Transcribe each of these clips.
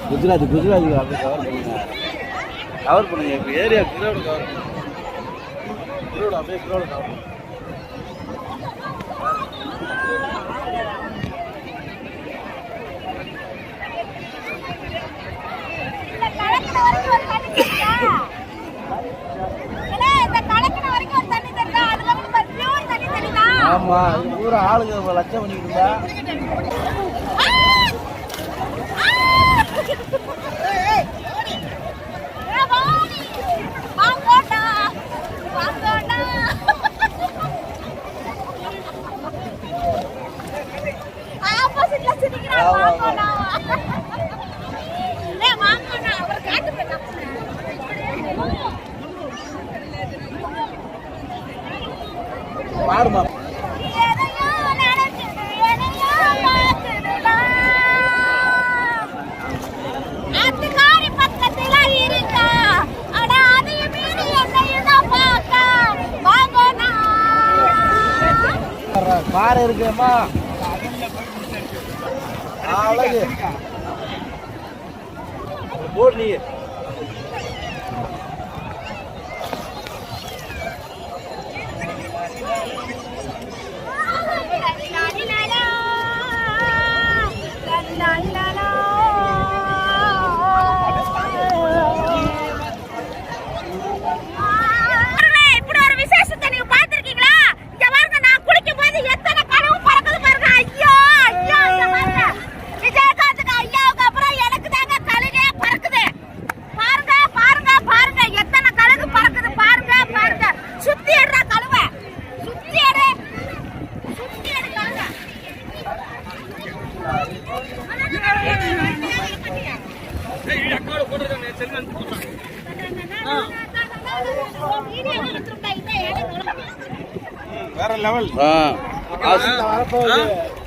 குஜராத் அப்படியே கவர் பண்ணுங்க இப்போ ஏரியா கிரௌடு கவர் கிரௌடு அப்படியே கிரௌடு கவர் ஆமா பூரா ஆளுங்க லட்சம் பண்ணிக்கிட்டு இருந்தா பாருமா பாறை இருக்குமா அழகு போடு நீ வேற லெவல்.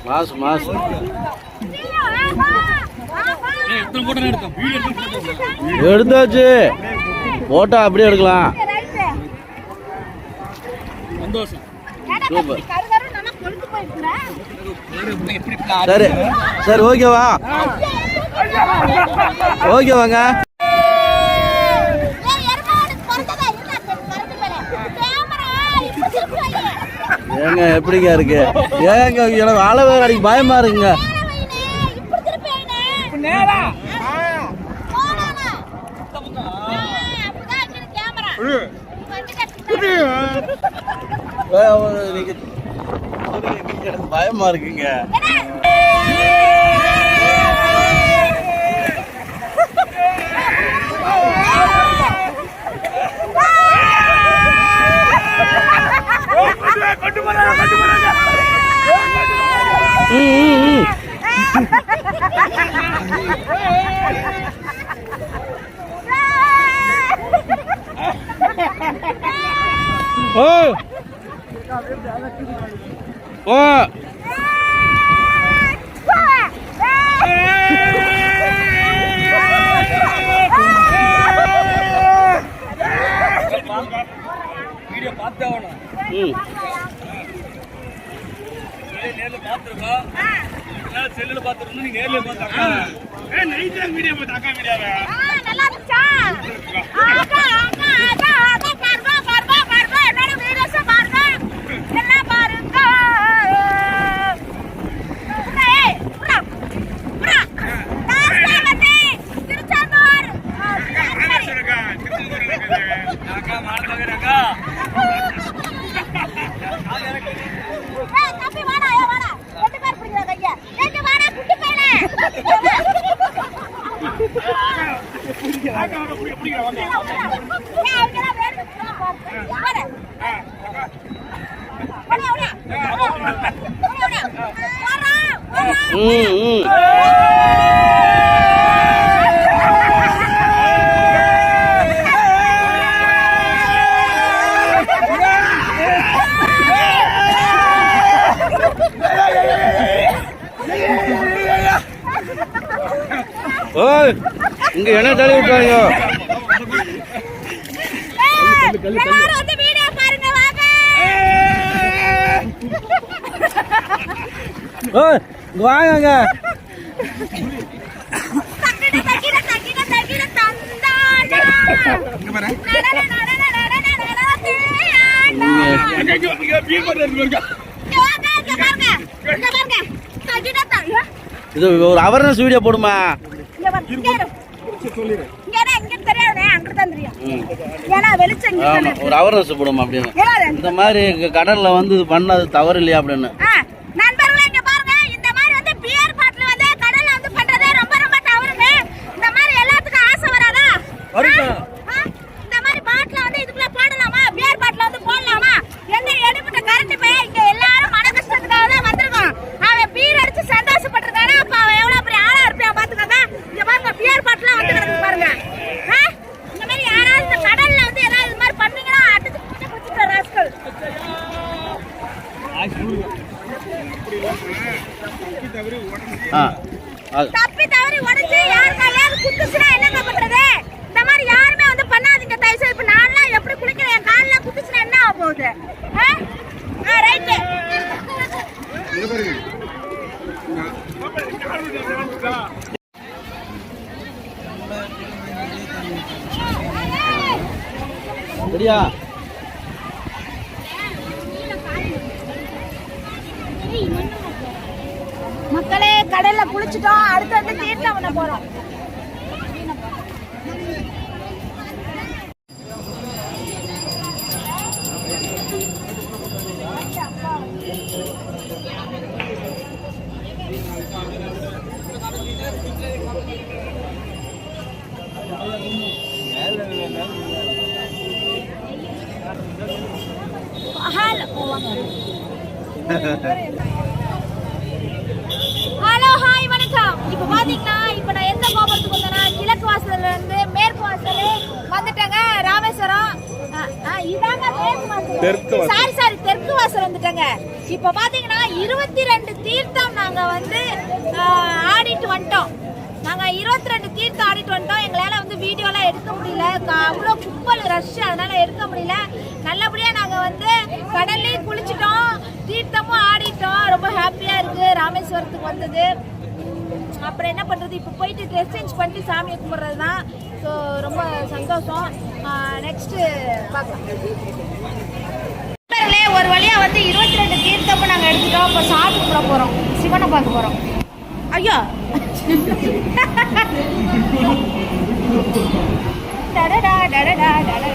மாஸ் மாஸ் எடுத்தாச்சு. போட்டோ அப்படியே எடுக்கலாம். சூப்பர். சரி சரி ஓகேவா? ஓகேவாங்க. ஏங்க எப்படிங்க இருக்கு? ஏங்க எனக்கு அளவு அடிக்க பயமா இருக்குங்க. பயமா இருக்குங்க. வீடியோ பார்த்தவனா நேர்ல பாத்துருக்கோம். செல்லுல பாத்துருந்தோம். நீ நேர்ல பார்த்தாக்கா நைட் டைம் வீடியோ பார்த்தாக்கா வீடியோவே நல்லா இருந்துச்சா? ஆகா ஆகா ஆகா ஆகா பாருங்க பாருங்க பாருங்க என்னோட வீடியோஸ் பாருங்க எல்லாம் பாருங்க. ஏய் புரா புரா தாஸ்தாவதே திருச்செந்தூர் மாநகரக்கா அக்கா மாநகரக்கா ஏய் தம்பி வாடா வாடா ரெண்டு பேர் பிடிக்கற கையா ரெண்டு வாடா குட்டி பையனே ஆக்கா புடிங்க வாங்க ஏய் அவங்களா வேற யாரே ஓடா ஓடா இங்க என்ன தள்ளி விட்டாங்க? எல்லாரும் வந்து வீடியோ பாருங்க வாங்க. வாங்க தக்கிட தக்கிட தக்கிட தக்கிட தந்தாடா இங்க பாரு இது ஒரு அவேர்னஸ் வீடியோ போடுமா? ஒரு அவேர்னஸ் போடுமா அப்படின்னு. இந்த மாதிரி கடல்ல வந்து இது பண்ணது தவறு இல்லையா அப்படின்னு. தப்பி தவறி உடைச்சு யார் காலையாவது குத்துச்சுனா என்னங்க பண்றது? இந்த மாதிரி யாருமே வந்து பண்ணாதீங்க தயவு செய்து. இப்ப நான்லாம் எப்படி குளிக்கிறேன், என் கால்ல குத்துச்சுனா என்ன ஆக போகுது? ரைட் சரியா? மக்களே கடல்ல குளிச்சிட்டோம். அடுத்து வந்து தீர்த்தம் பண்ண போறோம். ஹலோ ஹாய் வணக்கம். இப்போ பாத்தீங்கன்னா இப்போ நான் எந்த கோபுரத்துக்கு வந்தேன்னா கிழக்கு வாசல்ல இருந்து மேற்கு வாசல் வந்துட்டேங்க. ராமேஸ்வரம் இதாங்க மேற்கு வாசல். சாரி தெற்கு வாசல் வந்துட்டேங்க. இப்போ பாத்தீங்கன்னா 22 தீர்த்தம் நாங்க வந்து ஆடிட்டு வந்துட்டோம். நாங்க 22 தீர்த்தம் ஆடிட்டு வந்துட்டோம். எங்களால வந்து வீடியோலாம் எடுக்க முடியல, அவ்வளோ கும்பல் ரஷ், அதனால எடுக்க முடியல. நல்லபடியா நாங்க வந்து கடல்லையும் குளிச்சிட்டோம், தீர்த்தமும் ஆடிட்டோம். ரொம்ப ஹாப்பியா இருக்கு ராமேஸ்வரத்துக்கு வந்தது. அப்புறம் என்ன பண்றது, இப்போ போயிட்டு ட்ரெஸ் சேஞ்ச் பண்ணிட்டு சாமியை கும்பிட்றது தான். ஸோ ரொம்ப சந்தோஷம். நெக்ஸ்ட் பார்க்கலாம். ஒரு வழியா வந்து 22 தீர்த்தமும் நாங்கள் எடுத்துட்டோம். இப்போ சாமி கும்பிட போறோம், சிவனை பார்க்க போறோம். ஐயோ டடடா டடடா டடடா